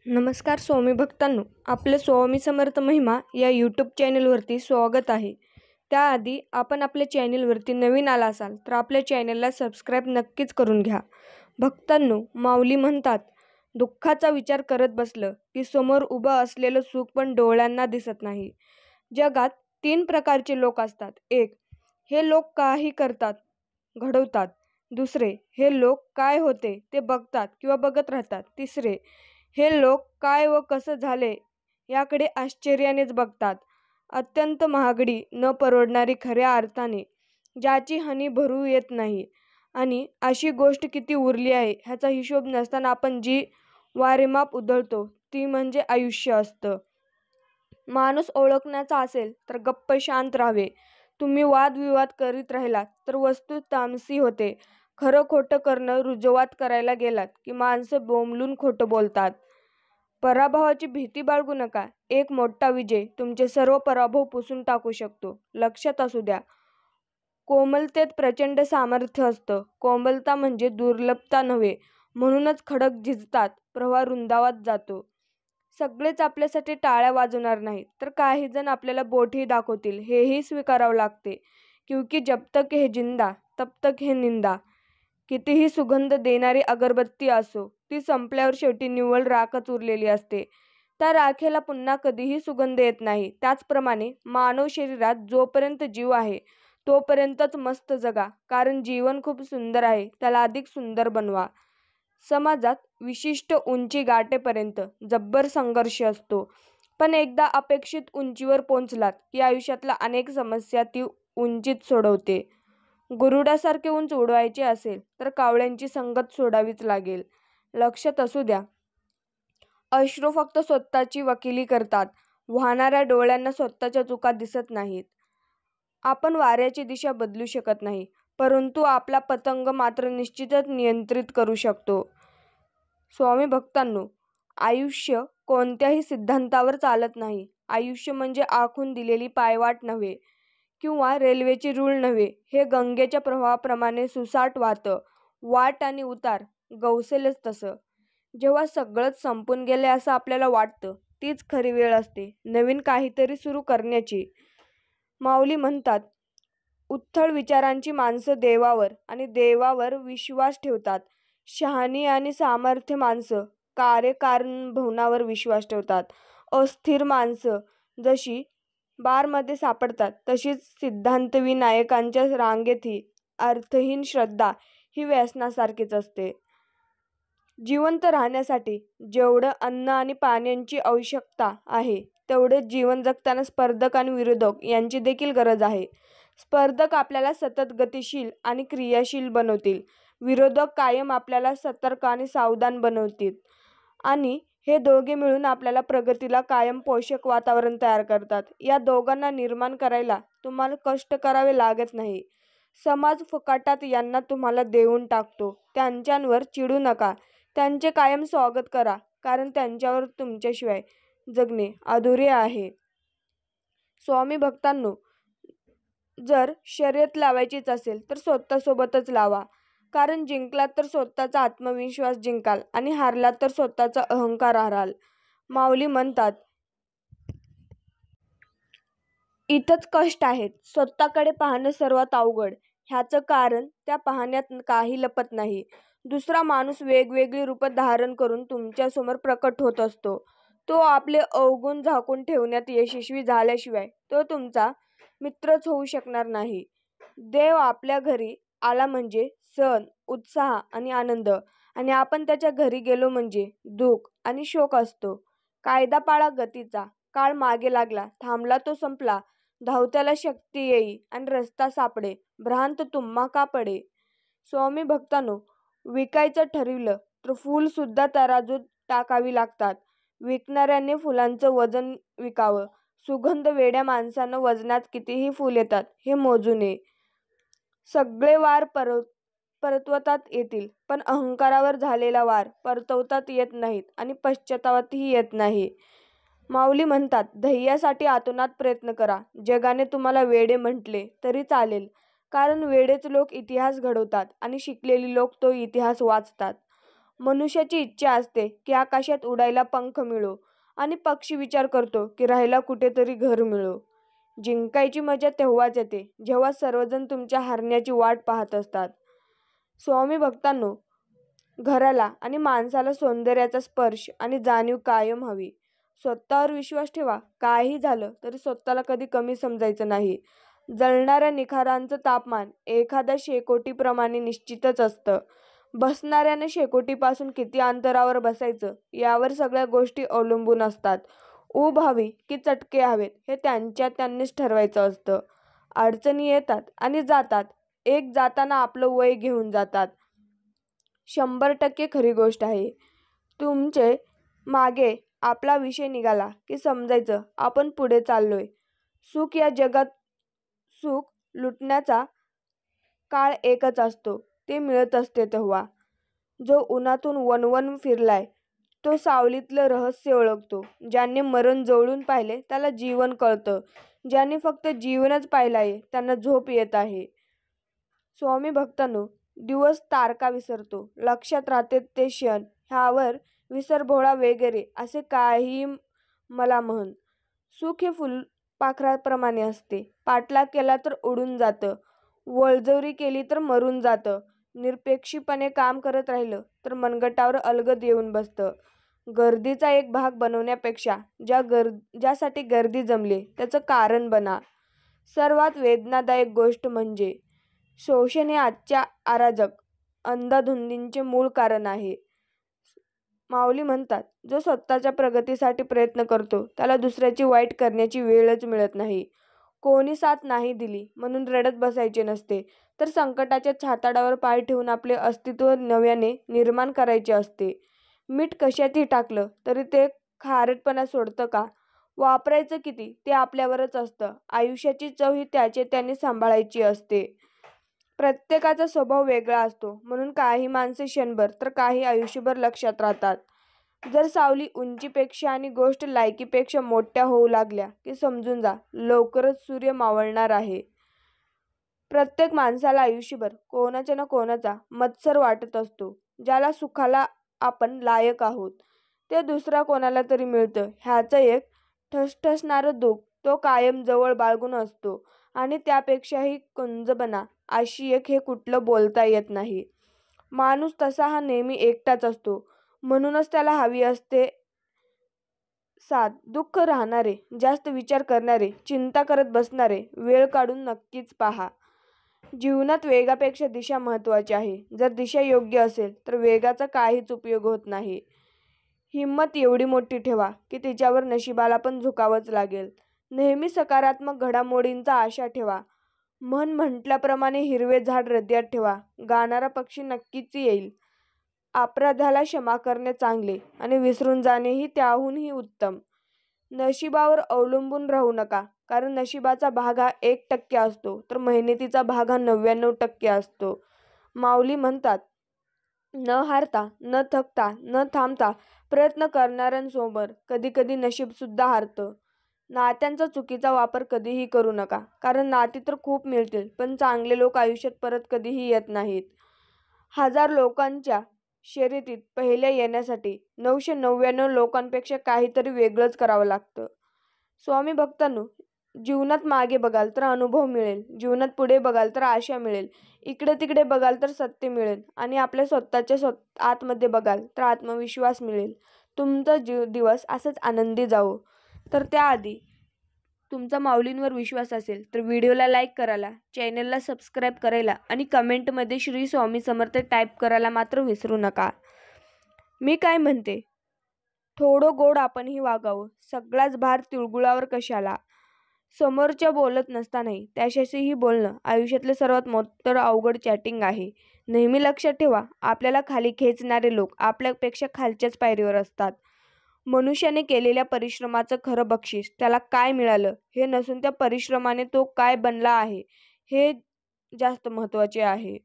नमस्कार स्वामी भक्तांनो, आपलं स्वामी समर्थ महिमा या यूट्यूब चॅनलवरती स्वागत आहे. त्याआधी आपण आपल्या चॅनलवरती नवीन आला असाल तर आपल्या चॅनलला सबस्क्राईब नक्कीच करून घ्या. भक्तांनो, माऊली म्हणतात, दुःखाचा विचार करत बसलं की समोर उभं असलेलं सुख पण डोळ्यांना दिसत नाही. जगात 3 प्रकारचे लोक असतात. एक, हे लोक काही करतात, घडवतात. दुसरे, हे लोक काय होते ते बघतात किंवा बघत राहतात. तिसरे, हे लोक काय व कसं झाले याकडे आश्चर्यानेच बघतात. अत्यंत महागडी, न परवडणारी, खऱ्या अर्थाने ज्याची हानी भरू येत नाही. आणि अशी गोष्ट किती उरली आहे ह्याचा हिशोब नसताना आपण जी वारेमाप उधळतो ती म्हणजे आयुष्य असतं. माणूस ओळखण्याचा असेल तर गप्प शांत राहावे. तुम्ही वादविवाद करीत राहिलात तर वस्तू तामसी होते. खरं खोटं करणं रुजवात करायला गेलात की माणसं बोंबलून खोटं बोलतात. पराभवाची भीती बाळगू नका. एक मोठा विजय तुमचे सर्व पराभव पुसून टाकू शकतो. लक्षात असू द्या, कोमलतेत प्रचंड सामर्थ्य असतं. कोमलता म्हणजे दुर्लभता नव्हे. म्हणूनच खडक झिजतात, प्रवाह रुंदावत जातो. सगळेच आपल्यासाठी टाळ्या वाजवणार नाहीत, तर काही जण आपल्याला बोटही दाखवतील, हेही स्वीकारावं लागते. क्योंकि जब तक है जिंदा तब तक है निंदा. कितीही सुगंध देणारी अगरबत्ती असो, ती संपल्यावर शेवटी निव्वळ राखच उरलेली असते. त्या राखेला पुन्हा कधीही सुगंध येत नाही. त्याचप्रमाणे मानव शरीरात जोपर्यंत जीव आहे तोपर्यंतच मस्त जगा. कारण जीवन खूप सुंदर आहे, त्याला अधिक सुंदर बनवा. समाजात विशिष्ट उंची गाठेपर्यंत जब्बर संघर्ष असतो, पण एकदा अपेक्षित उंचीवर पोहोचलात की आयुष्यातल्या अनेक समस्या ती उंचीच सोडवते. गरुडासारखे उंच उडवायचे असेल तर कावळ्यांची संगत सोडावीच लागेल. लक्षात असू द्या, अश्रू फक्त स्वतःची वकिली करतात. वाहणाऱ्या डोळ्यांना स्वतःच्या चुका दिसत नाहीत. आपण वाऱ्याची दिशा बदलू शकत नाही, परंतु आपला पतंग मात्र निश्चितच नियंत्रित करू शकतो. स्वामी भक्तांनो, आयुष्य कोणत्याही सिद्धांतावर चालत नाही. आयुष्य म्हणजे आखून दिलेली पायवाट नव्हे किंवा रेल्वेची रूळ नव्हे. हे गंगेच्या प्रवाहाप्रमाणे सुसाट वाहतं. वाट आणि उतार गवसेलच तसं. जेव्हा सगळंच संपून गेले असं आपल्याला वाटतं, तीच खरी वेळ असते नवीन काहीतरी सुरू करण्याची. माऊली म्हणतात, उथळ विचारांची माणसं देवावर आणि देवावर विश्वास ठेवतात. शहाणी आणि सामर्थ्य माणसं कार्यकारणभवनावर विश्वास ठेवतात. अस्थिर माणसं जशी बारमध्ये सापडतात तशीच सिद्धांतविनायकांच्या रांगेतही अर्थहीन श्रद्धा ही व्यसनासारखीच असते. जिवंत राहण्यासाठी जेवढं अन्न आणि पाण्याची आवश्यकता आहे तेवढेच जीवन जगताना स्पर्धक आणि विरोधक यांची देखील गरज आहे. स्पर्धक आपल्याला सतत गतिशील आणि क्रियाशील बनवतील. विरोधक कायम आपल्याला सतर्क आणि सावधान बनवतील. आणि हे दोघे मिळून आपल्याला प्रगतीला कायम पोषक वातावरण तयार करतात. या दोघांना निर्माण करायला तुम्हाला कष्ट करावे लागत नाही. समाज फुकटात यांना तुम्हाला देऊन टाकतो. त्यांच्यावर चिडू नका, त्यांचे कायम स्वागत करा, कारण त्यांच्यावर तुमच्याशिवाय जगणे अधुरे आहे. स्वामी भक्तांनो, जर शर्यत लावायचीच असेल तर स्वतःसोबतच लावा. कारण जिंकलात तर स्वतःचा आत्मविश्वास जिंकाल आणि हारलात तर स्वतःचा अहंकार हाराल. माऊली म्हणतात, इथंच कष्ट आहेत. स्वतःकडे पाहणं सर्वात अवघड. ह्याचं कारण त्या पाहण्यात काही लपत नाही. दुसरा माणूस वेगवेगळी रूपं धारण करून तुमच्यासमोर प्रकट होत असतो. तो आपले अवगुण झाकून ठेवण्यात यशस्वी झाल्याशिवाय तो तुमचा मित्रच होऊ शकणार नाही. देव आपल्या घरी आला म्हणजे सण, उत्साह आणि आनंद, आणि आपण त्याच्या घरी गेलो म्हणजे दुःख आणि शोक असतो. कायदा पाळा गतीचा. काळ मागे लागला, थांबला तो संपला. धावत्याला शक्ती येई आणि रस्ता सापडे, भ्रांत तुम्हा का पडे. स्वामी भक्तांनो, विकायचं ठरविलं तर फूल सुद्धा तराजूत टाकावी लागतात. विकणाऱ्याने फुलांचं वजन विकावं. सुगंध वेड्या माणसानं वजनात कितीही फूल येतात हे मोजू नये. सगळे वार परतवतात येतील, पण अहंकारावर झालेला वार परतवतात येत नाहीत आणि पश्चातापही येत नाही. माऊली म्हणतात, ध्येयासाठी आतोनात प्रयत्न करा. जगाने तुम्हाला वेडे म्हटले तरी चालेल, कारण वेडेच लोक इतिहास घडवतात आणि शिकलेली लोक तो इतिहास वाचतात. मनुष्याची इच्छा असते की आकाशात उडायला पंख मिळो आणि पक्षी विचार करतो की राहायला कुठेतरी घर मिळो. जिंकायची मजा तेव्हाच येते जेव्हा सर्वजण तुमच्या हारण्याची वाट पाहत असतात. स्वामी भक्तांनो, घराला आणि माणसाला सौंदर्याचा स्पर्श आणि जाणीव कायम हवी. स्वतःवर विश्वास ठेवा. काही झालं तरी स्वतःला कधी कमी समजायचं नाही. जळणाऱ्या निखारांचं तापमान एखाद्या शेकोटीप्रमाणे निश्चितच असतं. बसणाऱ्याने शेकोटीपासून किती अंतरावर बसायचं यावर सगळ्या गोष्टी अवलंबून असतात. ऊब हवी की चटके हवेत हे त्यांनीच ठरवायचं असतं. अडचणी येतात आणि जातात. एक जाताना आपलं वय घेऊन जातात. 100% खरी गोष्ट आहे. तुमचे मागे आपला विषय निघाला की समजायचं आपण पुढे चाललोय. सुख या जगात सुख लुटण्याचा काळ एकच असतो. ते मिळत असते तेव्हा. जो उन्हातून वणवण फिरलाय तो सावलीतलं रहस्य ओळखतो. ज्याने मरण जवळून पाहिले त्याला जीवन कळतं. ज्यांनी फक्त जीवनच पाहिलाय त्यांना झोप येत आहे. स्वामी भक्तांनो, दिवस तारका विसरतो, लक्षात राहते ते क्षण, ह्यावर विसरभोळा वगैरे असे काहीही मला म्हण. सुख हे फुलपाखराप्रमाणे असते. पाठलाग केला तर उडून जातं, बळजबरी केली तर मरून जातं. निरपेक्षपणे काम करत राहिलं तर मनगटावर अलगद येऊन बसतं. गर्दीचा एक भाग बनवण्यापेक्षा ज्यासाठी गर्दी जमली त्याचं कारण बना. सर्वात वेदनादायक गोष्ट म्हणजे शोषण हे आजच्या अराजक अंधाधुंदीचे मूळ कारण आहे. माऊली म्हणतात, जो स्वतःच्या प्रगतीसाठी प्रयत्न करतो त्याला दुसऱ्याची वाईट करण्याची वेळच मिळत नाही. कोणी साथ नाही दिली म्हणून रडत बसायचे नसते, तर संकटाच्या छाताडावर पाय ठेवून आपले अस्तित्व नव्याने निर्माण करायचे असते. मीठ कशातही टाकलं तरी ते खारटपणा सोडतं का? वापरायचं किती ते आपल्यावरच असतं. आयुष्याची चव ही त्याने सांभाळायची असते. प्रत्येकाचा स्वभाव वेगळा असतो, म्हणून काही माणसे क्षणभर तर काही आयुष्यभर लक्षात राहतात. जर सावली उंचीपेक्षा आणि गोष्ट लायकीपेक्षा मोठ्या होऊ लागल्या की समजून जा, लवकरच सूर्य मावळणार आहे. प्रत्येक माणसाला आयुष्यभर कोणाचा ना कोणाचा मत्सर वाटत असतो. ज्याला सुखाला आपण लायक आहोत ते दुसरा कोणाला तरी मिळतं ह्याचं एक ठसठसणारं दुःख तो कायम जवळ बाळगून असतो. आणि त्यापेक्षाही कंजबना अशी एक हे कुठलं बोलता येत नाही. माणूस तसा हा नेहमी एकटाच असतो. म्हणूनच त्याला हवी असते साथ. दुःख राहणारे, जास्त विचार करणारे, चिंता करत बसणारे वेळ काढून नक्कीच पहा. जीवनात वेगापेक्षा दिशा महत्त्वाची आहे. जर दिशा योग्य असेल तर वेगाचा काहीच उपयोग होत नाही. हिंमत एवढी मोठी ठेवा की तिच्यावर नशिबाला पण झुकावंच लागेल. नेहमी सकारात्मक घडामोडींचा आशा ठेवा. म्हटल्याप्रमाणे हिरवे झाड हृदयात ठेवा. गाणारा पक्षी नक्कीच येईल. अपराधाला क्षमा करणे चांगले आणि विसरून जाणेही त्याहूनही उत्तम. नशिबावर अवलंबून राहू नका, कारण नशिबाचा भाग हा 1% असतो तर मेहनतीचा भाग हा 99% असतो. माऊली म्हणतात, न हारता, न थकता, न थांबता प्रयत्न करणाऱ्यांसमोर कधीकधी नशीबसुद्धा हारतं. नात्यांचा चुकीचा वापर कधीही करू नका, कारण नाती तर खूप मिळतील पण चांगले लोक आयुष्यात परत कधीही येत नाहीत. 1000 लोकांच्या शर्यतीत पहिल्या येण्यासाठी 999 लोकांपेक्षा काहीतरी वेगळंच करावं लागतं. स्वामी भक्तांनो, जीवनात मागे बघाल तर अनुभव मिळेल, जीवनात पुढे बघाल तर आशा मिळेल, इकडे तिकडे बघाल तर सत्य मिळेल आणि आपल्या स्वतःच्या आतमध्ये बघाल तर आत्मविश्वास मिळेल. तुमचा दिवस असंच आनंदी जावो. तर त्याआधी तुमचा माऊलींवर विश्वास असेल तर व्हिडिओला लाईक करायला, चॅनलला सबस्क्राईब करायला आणि कमेंटमध्ये श्री स्वामी समर्थ टाईप करायला मात्र विसरू नका. मी काय म्हणते, थोडं गोड आपणही वागावं. सगळाच भार तिळगुळावर कशाला? समोरच्या बोलत नसतानाही त्याच्याशीही बोलणं आयुष्यातले सर्वात मोठं अवघड चॅटिंग आहे. नेहमी लक्षात ठेवा, आपल्याला खाली खेचणारे लोक आपल्यापेक्षा खालच्याच पायरीवर असतात. मनुष्याने केलेल्या परिश्रमाचं खरं बक्षीस त्याला काय मिळालं हे नसून त्या परिश्रमाने तो काय बनला आहे हे जास्त महत्त्वाचे आहे.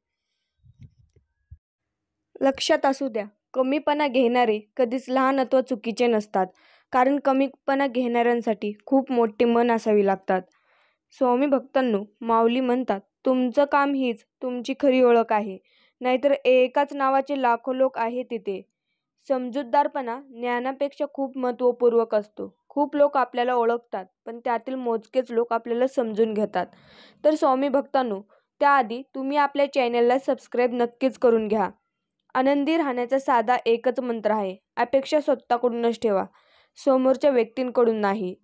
लक्षात असू द्या, कमीपणा घेणारे कधीच लहान अथवा चुकीचे नसतात, कारण कमीपणा घेणाऱ्यांसाठी खूप मोठे मन असावी लागतात. स्वामी भक्तांनो, माऊली म्हणतात, तुमचं काम हीच तुमची खरी ओळख आहे. नाहीतर एकाच नावाचे लाखो लोक आहेत तिथे. समजूतदारपणा ज्ञानापेक्षा खूप महत्त्वपूर्वक असतो. खूप लोक आपल्याला ओळखतात, पण त्यातील मोजकेच लोक आपल्याला समजून घेतात. तर स्वामी भक्तांनो, त्याआधी तुम्ही आपल्या चॅनलला सबस्क्राईब नक्कीच करून घ्या. आनंदी राहण्याचा साधा एकच मंत्र आहे. अपेक्षा स्वतःकडूनच ठेवा, समोरच्या व्यक्तींकडून नाही.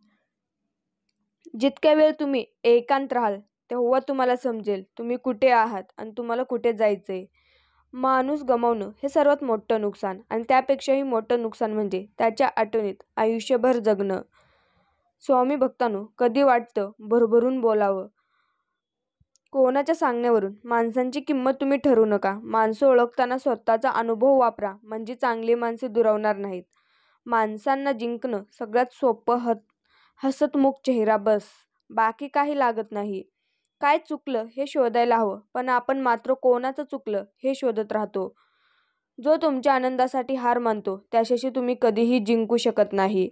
जितक्या वेळ तुम्ही एकांत राहाल, तेव्हा तुम्हाला समजेल तुम्ही कुठे आहात आणि तुम्हाला कुठे जायचंय. माणूस गमावणं हे सर्वात मोठं नुकसान आणि त्यापेक्षाही मोठं नुकसान म्हणजे त्याच्या आठवणीत आयुष्यभर जगणं. स्वामी भक्तांनो, कधी वाटतं भरभरून बोलावं. कोणाच्या सांगण्यावरून माणसांची किंमत तुम्ही ठरवू नका. माणसं ओळखताना स्वतःचा अनुभव वापरा, म्हणजे चांगली माणसे दुरावणार नाहीत. माणसांना जिंकणं सगळ्यात सोपं हसतमुख चेहरा बस. बाकी काही लागत नाही. काय चुकलं हे शोधायला हवं, पण आपण मात्र कोणाचं चुकलं हे शोधत राहतो. जो तुमच्या आनंदासाठी हार मानतो त्याच्याशी तुम्ही कधीही जिंकू शकत नाही.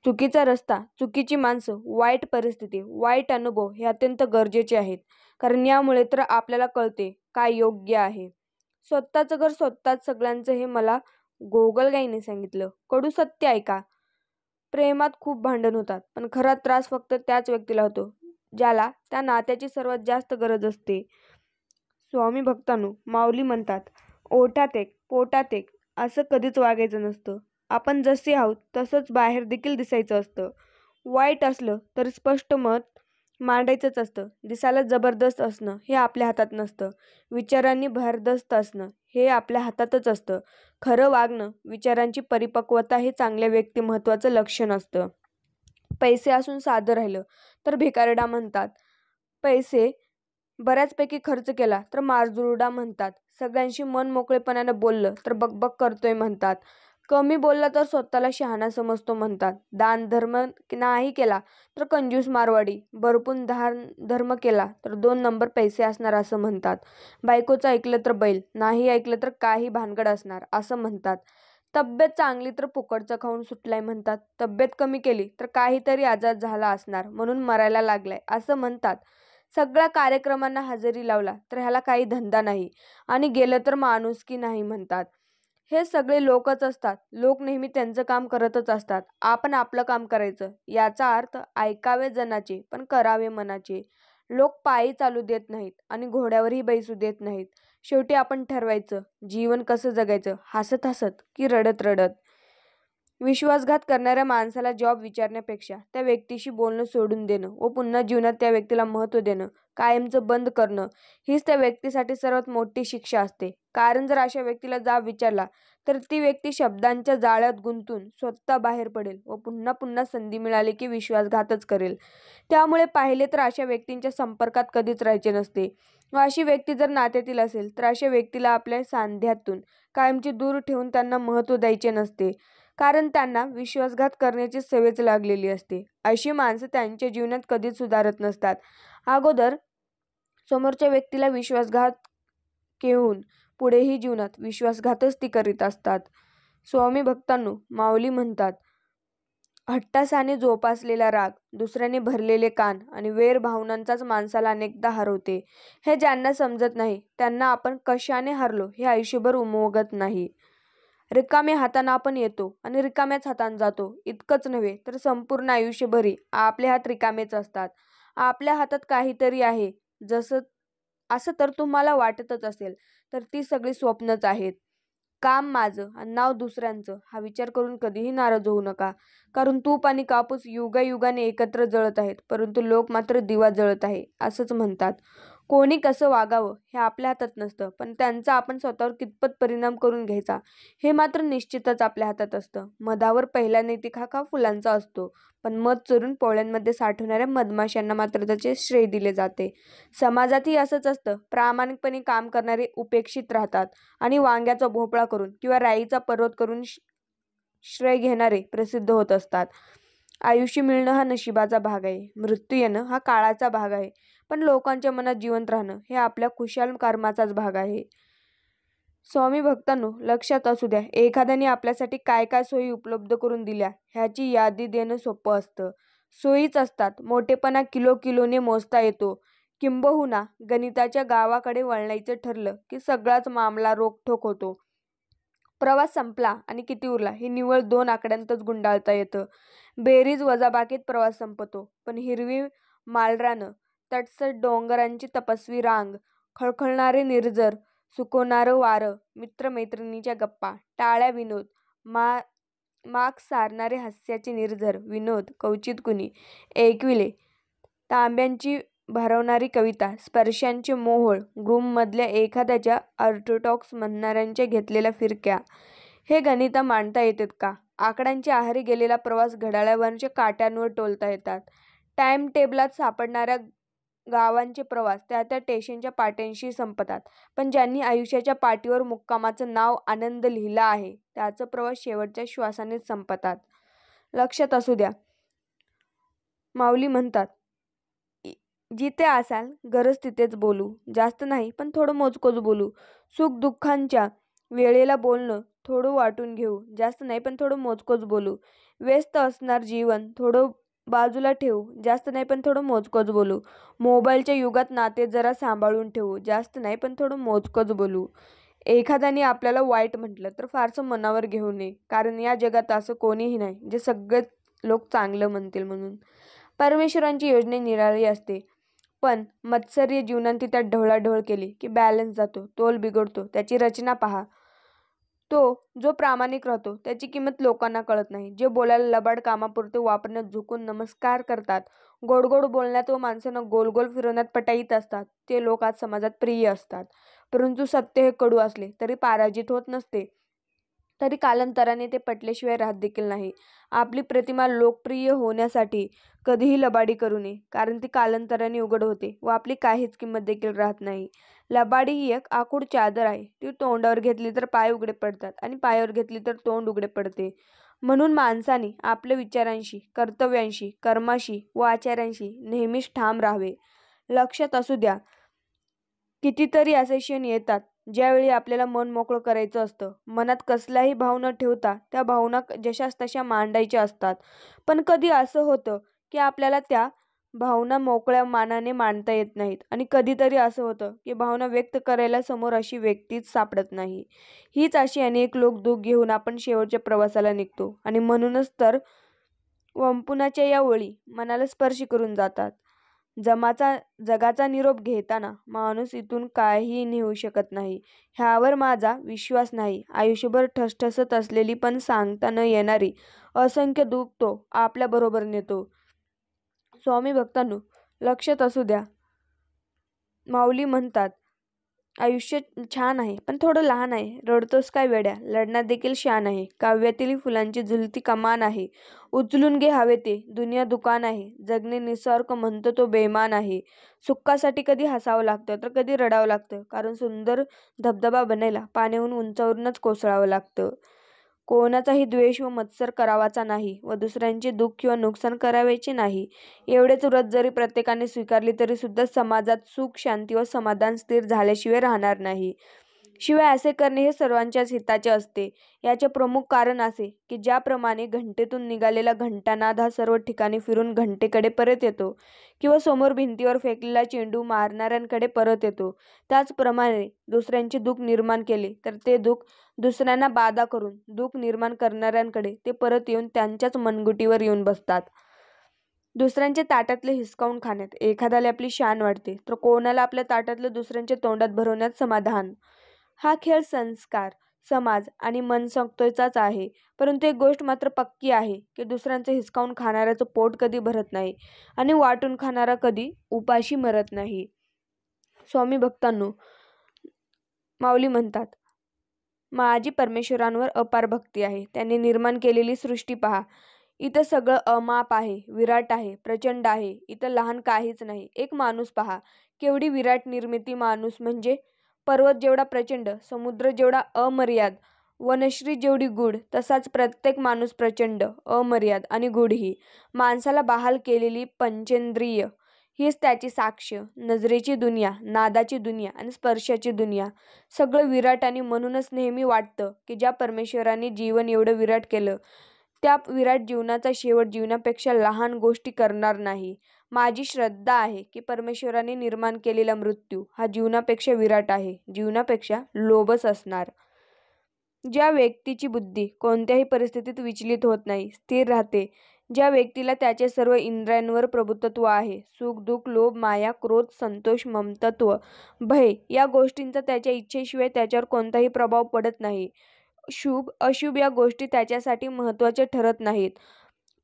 चुकीचा रस्ता, चुकीची माणसं, वाईट परिस्थिती, वाईट अनुभव हे अत्यंत गरजेचे आहेत. कारण यामुळे तर आपल्याला कळते काय योग्य आहे. स्वतःचं घर स्वतःच सगळ्यांचं हे मला गोगलगाईने सांगितलं. कडू सत्य ऐका. प्रेमात खूप भांडण होतात, पण खरा त्रास फक्त त्याच व्यक्तीला होतो ज्याला त्या नात्याची सर्वात जास्त गरज असते. स्वामी भक्तांनो, माऊली म्हणतात, ओठात एक पोटात एक असं कधीच वागायचं नसतं. आपण जसे आहोत तसंच बाहेर देखील दिसायचं असतं. वाईट असलं तर स्पष्ट मत मांडायचंच असतं. दिसायला जबरदस्त असणं हे आपल्या हातात नसतं. विचारांनी भरदस्त असणं हे आपल्या हातातच असतं. खरं वागणं, विचारांची परिपक्वता हे चांगल्या व्यक्तिमत्वाचं लक्षण असतं. पैसे असून साधं राहिलं तर भिकारडा म्हणतात. पैसे बऱ्याचपैकी खर्च केला तर मारजुरडा म्हणतात. सगळ्यांशी मन मोकळेपणानं बोललं तर बकबक करतोय म्हणतात. कमी बोलला तर स्वतःला शहाणा समजतो म्हणतात. दान धर्म नाही केला तर कंजूस मारवाडी. भरपूर दान धर्म केला तर 2 नंबर पैसे असणार असं म्हणतात. बायकोचं ऐकलं तर बैल, नाही ऐकलं तर काही भानगड असणार असं म्हणतात. तब्येत चांगली तर फुकटचं खाऊन सुटलाय म्हणतात. तब्येत कमी केली तर काहीतरी आजार झाला असणार म्हणून मरायला लागलाय असं म्हणतात. सगळ्या कार्यक्रमांना हजेरी लावला तर ह्याला काही धंदा नाही आणि गेलं तर माणुसकी नाही म्हणतात. हे सगळे लोकच असतात. लोक नेहमी त्यांचं काम करतच असतात. आपण आपलं काम करायचं. याचा अर्थ ऐकावे जनाचे पण करावे मनाचे. लोक पायी चालू देत नाहीत आणि घोड्यावरही बैसू देत नाहीत. शेवटी आपण ठरवायचं जीवन कसं जगायचं, हसत हसत की रडत रडत. विश्वासघात करणाऱ्या माणसाला जॉब विचारण्यापेक्षा त्या व्यक्तीशी बोलणं सोडून देणं व पुन्हा जीवनात त्या व्यक्तीला महत्त्व देणं कायमचं बंद करणं हीच त्या व्यक्तीसाठी सर्वात मोठी शिक्षा असते. कारण जर अशा व्यक्तीला जाब विचारला तर ती व्यक्ती शब्दांच्या जाळ्यात गुंतून स्वतः बाहेर पडेल व पुन्हा पुन्हा संधी मिळाली की विश्वासघातच करेल. त्यामुळे पाहिले तर अशा व्यक्तींच्या संपर्कात कधीच राहायचे नसते. व अशी व्यक्ती जर नात्यातील असेल तर अशा व्यक्तीला आपल्या सांध्यातून कायमची दूर ठेवून त्यांना महत्त्व द्यायचे नसते. कारण त्यांना विश्वासघात करण्याची सवयच लागलेली असते. अशी माणसं त्यांच्या जीवनात कधीच सुधारत नसतात. अगोदर समोरच्या व्यक्तीला विश्वासघात घेऊन पुढेही जीवनात विश्वासघातच ती करीत असतात. स्वामी भक्तांनो, माऊली म्हणतात, हट्टासाने जोपासलेला राग, दुसऱ्याने भरलेले कान आणि वैर भावनांचाच माणसाला अनेकदा हरवते. हे ज्यांना समजत नाही त्यांना आपण कशाने हरलो हे आयुष्यभर उमगत नाही. रिकाम्या हातानं आपण येतो आणि रिकाम्याच हातानं जातो. इतकंच नव्हे तर संपूर्ण आयुष्यभरही आपले हात रिकामेच असतात. आपल्या हातात काहीतरी आहे असं तर तुम्हाला वाटतच असेल तर ती सगळी स्वप्नच आहेत. काम माझं आणि नाव दुसऱ्यांचं हा विचार करून कधीही नाराज होऊ नका. कारण तूप आणि कापूस युगायुगाने एकत्र जळत आहेत, परंतु लोक मात्र दिवा जळत आहे असंच म्हणतात. कोणी कसं वागावं हे आपल्या हातात नसतं, पण त्यांचा आपण स्वतःवर कितपत परिणाम करून घ्यायचा हे मात्र निश्चितच आपल्या हातात असतं. मधावर पहिला नैतिक हक्क हा फुलांचा असतो, पण मध चोरून पोळ्यांमध्ये साठवणाऱ्या मधमाशांना मात्र त्याचे श्रेय दिले जाते. समाजातही असंच असतं. प्रामाणिकपणे काम करणारे उपेक्षित राहतात आणि वांग्याचा भोपळा करून किंवा राईचा पर्वत करून श्रेय घेणारे प्रसिद्ध होत असतात. आयुष्य मिळणं हा नशिबाचा भाग आहे, मृत्यू येणं हा काळाचा भाग आहे, पण लोकांच्या मनात जिवंत राहणं हे आपल्या कुशाल कर्माचाच भाग आहे. स्वामी भक्तांनो, लक्षात असू द्या, एखाद्याने आपल्यासाठी काय काय सोयी उपलब्ध करून दिल्या ह्याची यादी देणं सोपं असतं. सोयीच असतात. मोठेपणा किलो किलोने मोजता येतो. किंबहुना गणिताच्या गावाकडे वळणायचं ठरलं की सगळाच मामला रोखठोक होतो. प्रवास संपला आणि किती उरला हे निव्वळ 2 आकड्यांतच गुंडाळता येतं. बेरीज वजाबाकीत प्रवास संपतो. पण हिरवी माळरानं, तटसट डोंगरांची तपस्वी रांग, खळखळणारे निर्झर, सुकवणारं वारं, मित्र-मैत्रिणींच्या गप्पा, टाळ्या विनोद, माग सारणारे हास्याचे निर्झर विनोद क्वचित कुणी ऐकविले. तांब्यांची भारावणारी कविता, स्पर्शांचे मोहोळ, ग्रूममधल्या एखाद्याच्या ऑर्थोडॉक्स म्हणणाऱ्यांच्या घेतलेल्या फिरक्या. हे गणिता मांडता येतात का? आकड्यांच्या आहारी गेलेला प्रवास घड्याळावरच्या काट्यांवर तोलता येतात. टाइम टेबलात सापडणाऱ्या गावांचे प्रवास त्या त्या स्टेशनच्या पाट्यांशी संपतात. पण ज्यांनी आयुष्याच्या पाटीवर मुक्कामाचं नाव आनंद लिहिलं आहे, त्यांचे प्रवास शेवटच्या श्वासानेच संपतात. लक्षात असू द्या. माऊली म्हणतात, जिथे असाल गरज तिथेच बोलू. जास्त नाही, पण थोडं मोजकंच बोलू. सुख-दुःखांच्या वेळेला बोलणं, थोडं वाटून घेऊ. जास्त नाही, पण थोडं मोजकंच बोलू. व्यस्त असणार जीवन, थोडं बाजूला ठेवू. जास्त नाही, पण थोडं मोजकंच बोलू. मोबाईलच्या युगात नाते जरा सांभाळून ठेवू. जास्त नाही, पण थोडं मोजकंच बोलू. एखाद्याने आपल्याला वाईट म्हटलं तर फारसं मनावर घेऊ नये, कारण या जगात असं कोणीही नाही जे सगळेच लोक चांगलं म्हणतील म्हणून. परमेश्वरांची योजना निराळी असते, पण मत्सर्य जीवनांती त्यात ढवळाढवळ केली की बॅलन्स जातो, तोल बिघडतो. त्याची रचना पहा. जो प्रामाणिक राहतो त्याची किंमत लोकांना कळत नाही. जे बोलायला लबाड कामापुरते वापरण्यात झुकून नमस्कार करतात, गोड गोड बोलण्यात व माणसांना गोल गोल फिरवण्यात पटाईत असतात, ते लोक आज समाजात प्रिय असतात. परंतु सत्य हे कडू असले तरी पराजित होत नसते, तरी कालांतराने ते पटल्याशिवाय राहत देखील नाही. आपली प्रतिमा लोकप्रिय होण्यासाठी कधीही लबाडी करू नये, कारण ती कालांतराने उघड होते व आपली काहीच किंमत देखील राहत नाही. लबाडी ही एक आखूड चादर आहे. ती तोंडावर घेतली तर पाय उघडे पडतात आणि पायावर घेतली तर तोंड उघडे पडते. म्हणून माणसाने आपल्या विचारांशी, कर्तव्यांशी, कर्माशी व आचारांशी नेहमीच ठाम राहावे. लक्षात असू द्या. कितीतरी असे क्षण येतात ज्यावेळी आपल्याला मन मोकळं करायचं असतं. मनात कसलाही भाव न ठेवता त्या भावना जशास तशा मांडायच्या असतात. पण कधी असं होतं की आपल्याला त्या भावना मोकळ्या मनाने मांडता येत नाहीत, आणि कधीतरी असं होतं की भावना व्यक्त करायला समोर अशी व्यक्तीच सापडत नाही. हीच अशी अनेक लोक दुःख घेऊन आपण शेवटच्या प्रवासाला निघतो, आणि म्हणूनच तर वंपुनाच्या या ओळी मनाला स्पर्श करून जातात. जगाचा निरोप घेताना माणूस इथून काहीही नेऊ शकत नाही, ह्यावर माझा विश्वास नाही. आयुष्यभर ठसठसत असलेली पण सांगता न येणारी असंख्य दुःख तो आपल्या बरोबर नेतो. स्वामी भक्तांनो, लक्षात असू द्या. माऊली म्हणतात, आयुष्य छान आहे, पण थोडं लहान आहे. रडतोस काय वेड्या, लढण्यात देखील शान आहे. काव्यातील फुलांची झुलती कमान आहे. उचलून घे हवे ते, दुनिया दुकान आहे. जगणे निस्वार्थ म्हणतो तो बेमान आहे. सुखासाठी कधी हसावं लागतं तर कधी रडावं लागतं, कारण सुंदर धबधबा बनायला पाण्याहून उंचावरूनच कोसळावं लागतं. कोणाचाही द्वेष व मत्सर करावाचा नाही व दुसऱ्यांचे दुःख किंवा नुकसान करावयाचे नाही. एवढेच व्रत जरी प्रत्येकाने स्वीकारले तरी सुद्धा समाजात सुख, शांती व समाधान स्थिर झाल्याशिवाय राहणार नाही. शिवाय असे करणे हे सर्वांच्याच हिताचे असते. याचे प्रमुख कारण असे की ज्याप्रमाणे घंटेतून निघालेला घंटानाद हा सर्व ठिकाणी फिरून घंटेकडे परत येतो, किंवा समोर भिंतीवर फेकलेला चेंडू मारणाऱ्यांकडे परत येतो, त्याचप्रमाणे दुसऱ्यांचे दुःख निर्माण केले तर ते दुःख दुसऱ्यांना बाधा करून दुःख निर्माण करणाऱ्यांकडे ते परत येऊन त्यांच्याच मनगुटीवर येऊन बसतात. दुसऱ्यांच्या ताटातले हिसकावून खाण्यात एखाद्याला आपली शान वाटते, तर कोणाला आपल्या ताटातलं दुसऱ्यांच्या तोंडात भरवण्यात समाधान. हा खेळ संस्कार, समाज आणि मनसंस्थेचाच आहे. परंतु एक गोष्ट मात्र पक्की आहे की दुसऱ्यांचं हिसकावून खाणाऱ्याचं पोट कधी भरत नाही आणि वाटून खाणारा कधी उपाशी मरत नाही. स्वामी भक्तांनो, माऊली म्हणतात, माझी परमेश्वरांवर अपार भक्ती आहे. त्यांनी निर्माण केलेली सृष्टी पहा. इथं सगळं अमाप आहे, विराट आहे, प्रचंड आहे. इथं लहान काहीच नाही. एक माणूस पहा, केवढी विराट निर्मिती. माणूस म्हणजे पर्वत जेवढा प्रचंड, समुद्र जेवढा अमर्याद, वनश्री जेवढी गूढ, तसाच प्रत्येक माणूस प्रचंड, अमर्याद आणि गूढही. माणसाला बहाल केलेली पंचेंद्रिय हीच त्याची साक्ष. नजरेची दुनिया, नादाची दुनिया आणि स्पर्शाची दुनिया, सगळं विराट. आणि म्हणूनच नेहमी वाटतं की ज्या परमेश्वराने जीवन एवढं विराट केलं, त्या विराट जीवनाचा शेवट जीवनापेक्षा लहान गोष्टी करणार नाही. माझी श्रद्धा आहे की परमेश्वराने निर्माण केलेला मृत्यू हा जीवनापेक्षा विराट आहे, जीवनापेक्षा लोभस असणार ज्या व्यक्तीची बुद्धी कोणत्याही परिस्थितीत विचलित होत नाही, स्थिर राहते, ज्या व्यक्तीला त्याचे सर्व इंद्रियांवर प्रभुत्व आहे, सुख, दुःख, लोभ, माया, क्रोध, संतोष, ममत्व, भय या गोष्टींचा त्याच्या इच्छेशिवाय त्याच्यावर कोणताही प्रभाव पडत नाही. शुभ, अशुभ या गोष्टी त्याच्यासाठी महत्त्वाच्या ठरत नाहीत.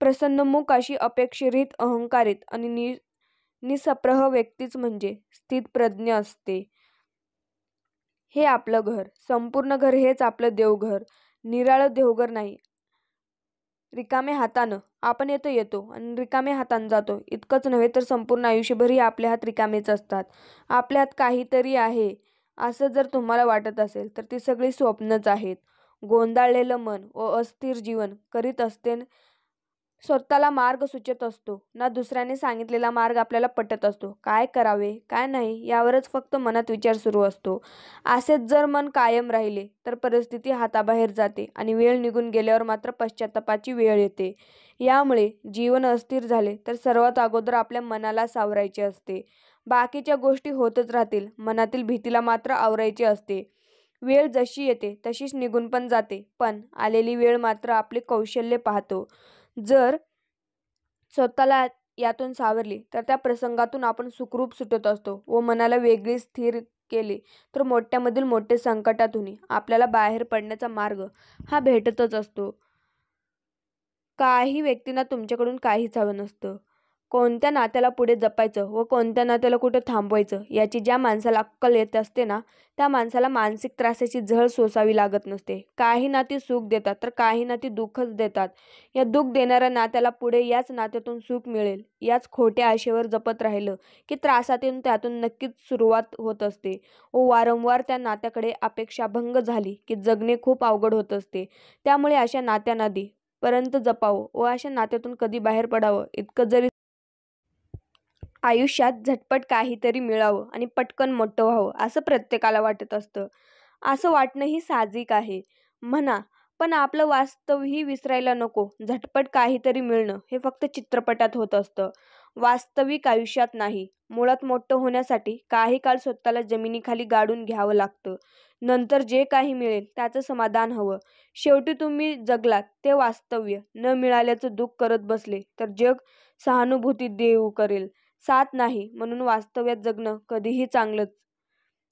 प्रसन्नमुख अशी अपेक्षारहित, अहंकारित आणि निस्पृह व्यक्तीच म्हणजे स्थितप्रज्ञ असते. हे आपलं घर, संपूर्ण घर हेच आपलं देवघर, निराळं देवघर नाही. रिकाम्या हातानं आपण येतो आणि रिकाम्या हातानं जातो. इतकंच नव्हे तर संपूर्ण आयुष्यभरही आपले हात रिकामेच असतात. आपल्या हात काहीतरी आहे असं जर तुम्हाला वाटत असेल तर ती सगळी स्वप्नच आहेत. गोंधळलेलं मन व अस्थिर जीवन करीत असते. स्वतःला मार्ग सुचत असतो ना दुसऱ्याने सांगितलेला मार्ग आपल्याला पटत असतो. काय करावे काय नाही यावरच फक्त मनात विचार सुरू असतो. असेच जर मन कायम राहिले तर परिस्थिती हाताबाहेर जाते आणि वेळ निघून गेल्यावर मात्र पश्चात्तापाची वेळ येते. यामुळे जीवन अस्थिर झाले तर सर्वात अगोदर आपल्या मनाला सावरायचे असते. बाकीच्या गोष्टी होतच राहतील, मनातील भीतीला मात्र आवरायचे असते. वेळ जशी येते तशीच निघून पण जाते, पण आलेली वेळ मात्र आपले कौशल्य पाहतो. जर स्वतःला यातून सावरली तर त्या प्रसंगातून आपण सुखरूप सुटत असतो व मनाला वेगळी स्थिर केले तर मोठ्यामधील मोठे संकटातूनही आपल्याला बाहेर पडण्याचा मार्ग हा भेटतच असतो. काही व्यक्तींना तुमच्याकडून काहीच हवं नसतं. कोणत्या नात्याला पुढे जपायचं व कोणत्या नात्याला कुठे थांबवायचं याची ज्या माणसाला अक्कल येत असते ना, त्या माणसाला मानसिक त्रासाची झळ सोसावी लागत नसते. काही नाती सुख देतात तर काही नाती दुःखच देतात. या दुःख देणाऱ्या नात्याला पुढे याच नात्यातून सुख मिळेल याच खोट्या आशेवर जपत राहिलं की त्रासातून त्यातून नक्कीच सुरुवात होत असते व वारंवार त्या नात्याकडे अपेक्षाभंग झाली की जगणे खूप अवघड होत असते. त्यामुळे अशा नात्यांनादी पर्यंत जपावं व अशा नात्यातून कधी बाहेर पडावं. इतकं जरी आयुष्यात झटपट काहीतरी मिळावं आणि पटकन मोठं व्हावं असं प्रत्येकाला वाटत असतं. असं वाटणंही साहजिक आहे म्हणा, पण आपलं वास्तवही विसरायला नको. झटपट काहीतरी मिळणं हे फक्त चित्रपटात होत असतं, वास्तविक आयुष्यात नाही. मुळात मोठं होण्यासाठी काही काळ स्वतःला जमिनीखाली गाडून घ्यावं लागतं. नंतर जे काही मिळेल त्याचं समाधान हवं. शेवटी तुम्ही जगलात ते वास्तव्य न मिळाल्याचं दुःख करत बसले तर जग सहानुभूती देऊ करेल. साथ नाही म्हणून वास्तव्यात जगणं कधीही चांगलंच.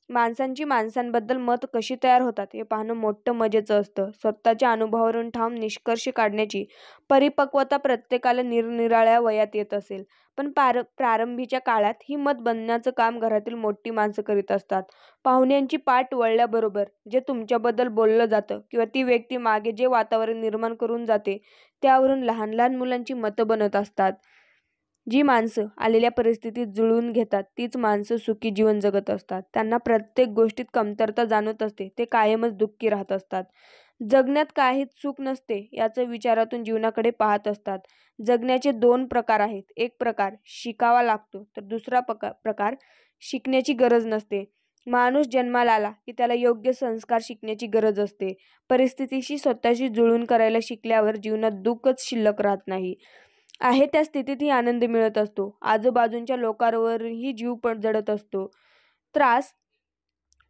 माणसांची माणसांबद्दल मत कशी तयार होतात हे पाहणं मोठं मजेचं असतं. स्वतःच्या अनुभवावरून ठाम निष्कर्ष काढण्याची परिपक्वता प्रत्येकाला निरनिराळ्या वयात येत असेल, पण प्रारंभीच्या काळात ही मत बनण्याचं काम घरातील मोठी माणसं करीत असतात. पाहुण्यांची पाठ वळल्याबरोबर जे तुमच्याबद्दल बोललं जातं किंवा ती व्यक्ती मागे जे वातावरण निर्माण करून जाते त्यावरून लहान लहान मुलांची मतं बनत असतात. जी माणसं आलेल्या परिस्थितीत जुळवून घेतात तीच माणसं सुखी जीवन जगत असतात. त्यांना प्रत्येक गोष्टीत कमतरता जाणवत असते, ते कायमच दुःखी राहत असतात. जगण्यात काहीच सुख नसते याचं विचारातून जीवनाकडे पाहत असतात. जगण्याचे दोन प्रकार आहेत. एक प्रकार शिकावा लागतो तर दुसरा प्रकार शिकण्याची गरज नसते. माणूस जन्माला आला की त्याला योग्य संस्कार शिकण्याची गरज असते. परिस्थितीशी स्वतःशी जुळवून करायला शिकल्यावर जीवनात दुःखच शिल्लक राहत नाही. आहे त्या स्थितीतही आनंद मिळत असतो. आजूबाजूच्या लोकांवरही जीव पण जडत असतो. त्रास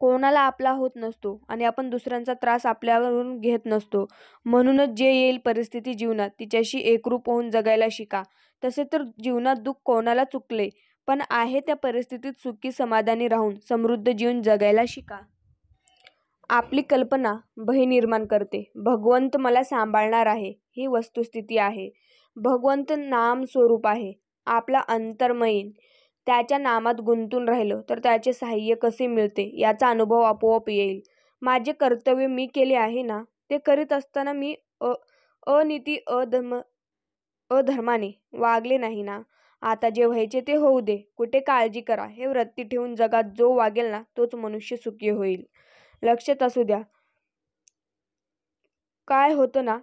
कोणाला आपला होत नसतो आणि आपण दुसऱ्यांचा त्रास आपल्यावरून घेत नसतो. म्हणूनच जे येईल परिस्थिती जीवनात तिच्याशी एकरूप होऊन जगायला शिका. तसे तर जीवनात दुःख कोणाला चुकले, पण आहे त्या परिस्थितीत सुखी समाधानी राहून समृद्ध जीवन जगायला शिका. आपली कल्पना भय निर्माण करते. भगवंत मला सांभाळणार आहे ही वस्तुस्थिती आहे. भगवंत नाम स्वरूप आहे. आपला अंतर्मन त्याच्या नामात गुंतून राहिलं तर त्याचे साहाय्य कसे मिळते याचा अनुभव आपोआप येईल. माझे कर्तव्य मी केले आहे ना, ते करीत असताना मी अनीती अधर्माने वागले नाही ना. आता जे व्हायचे ते होऊ दे, कुठे काळजी करा हे वृत्ती ठेवून जगात जो वागेल ना तोच मनुष्य सुखी होईल. लक्षात असू द्या, काय होतं ना,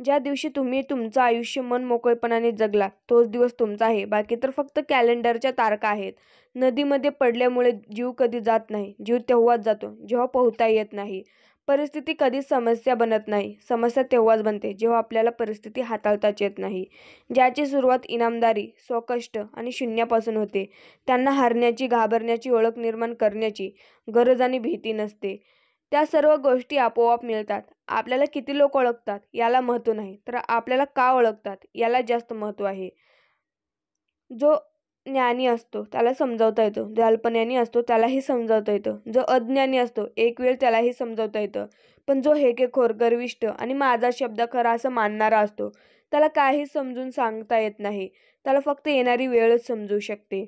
ज्या दिवशी तुम्ही तुमचं आयुष्य मनमोकळेपणाने जगलात तोच दिवस तुमचा आहे. बाकी तर फक्त कॅलेंडरच्या तारखा आहेत. नदीमध्ये पडल्यामुळे जीव कधी जात नाही. जीव तेव्हाच जातो जेव्हा पोहता येत नाही. परिस्थिती कधीच समस्या बनत नाही. समस्या तेव्हाच बनते जेव्हा आपल्याला परिस्थिती हाताळताच येत नाही. ज्याची सुरुवात इनामदारी, स्वकष्ट आणि शून्यापासून होते त्यांना हारण्याची, घाबरण्याची ओळख निर्माण करण्याची गरज आणि भीती नसते. त्या सर्व गोष्टी आपोआप मिळतात. आपल्याला किती लोक ओळखतात याला महत्त्व नाही, तर आपल्याला का ओळखतात याला जास्त महत्त्व आहे. जो ज्ञानी असतो त्याला समजावता येतं, जो अल्पज्ञानी असतो त्यालाही समजावता येतं, जो अज्ञानी असतो एक वेळ त्यालाही समजावता येतं. पण जो हेकेखोर, गर्विष्ठ आणि माझा शब्द खरा असं मानणारा असतो त्याला काही समजून सांगता येत नाही. त्याला फक्त येणारी वेळच समजू शकते.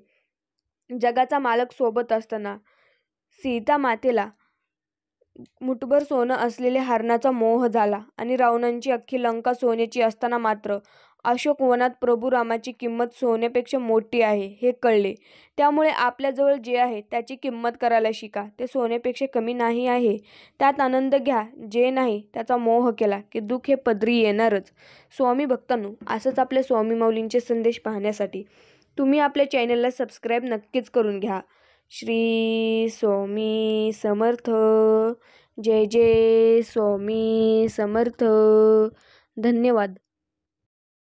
जगाचा मालक सोबत असताना सीता मातेला मुठभर सोनं असलेल्या हरणाचा मोह झाला आणि रावणांची अख्खी लंका सोन्याची असताना मात्र अशोक वनात प्रभू रामाची किंमत सोन्यापेक्षा मोठी आहे हे कळले. त्यामुळे आपल्याजवळ जे आहे त्याची किंमत करायला शिका. ते सोन्यापेक्षा कमी नाही आहे. त्यात आनंद घ्या. जे नाही त्याचा मोह केला की दुःख हे पदरी येणारच. स्वामी भक्तांनो, असंच आपल्या स्वामी माऊलींचे संदेश पाहण्यासाठी तुम्ही आपल्या चॅनलला सबस्क्राईब नक्कीच करून घ्या. श्री स्वामी समर्थ. जय जय स्वामी समर्थ. धन्यवाद.